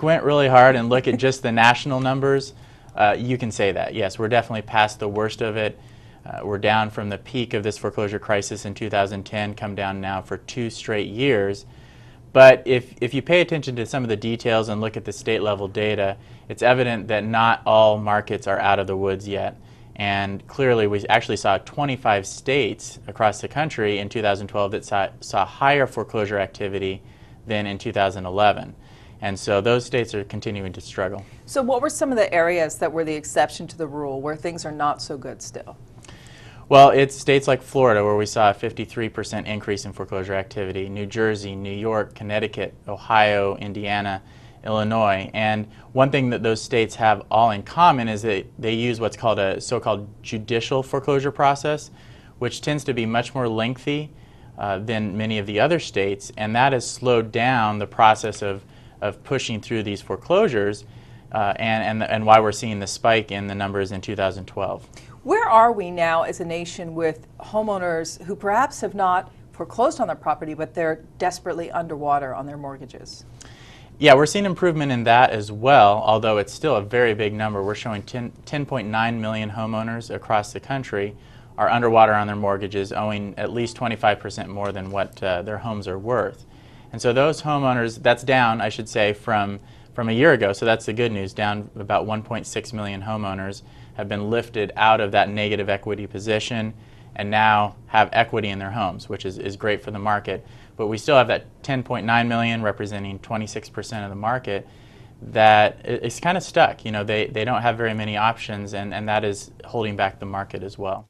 squint really hard and look at just the national numbers, you can say that. Yes, we're definitely past the worst of it. We're down from the peak of this foreclosure crisis in 2010, come down now for 2 straight years. But if you pay attention to some of the details and look at the state level data, it's evident that not all markets are out of the woods yet. And clearly we actually saw 25 states across the country in 2012 that saw higher foreclosure activity than in 2011. And so those states are continuing to struggle. So what were some of the areas that were the exception to the rule, where things are not so good still? Well, it's states like Florida, where we saw a 53% increase in foreclosure activity, New Jersey, New York, Connecticut, Ohio, Indiana, Illinois. And one thing that those states have all in common is that they use what's called a so-called judicial foreclosure process, which tends to be much more lengthy than many of the other states, and that has slowed down the process of pushing through these foreclosures and why we're seeing the spike in the numbers in 2012. Where are we now as a nation with homeowners who perhaps have not foreclosed on their property, but they're desperately underwater on their mortgages? Yeah, we're seeing improvement in that as well, although it's still a very big number. We're showing 10.9 million homeowners across the country are underwater on their mortgages, owing at least 25% more than what their homes are worth. And so those homeowners, that's down, I should say, from a year ago, so that's the good news. Down about 1.6 million homeowners have been lifted out of that negative equity position and now have equity in their homes, which is great for the market. But we still have that 10.9 million, representing 26% of the market, that is kind of stuck. You know, they don't have very many options, and that is holding back the market as well.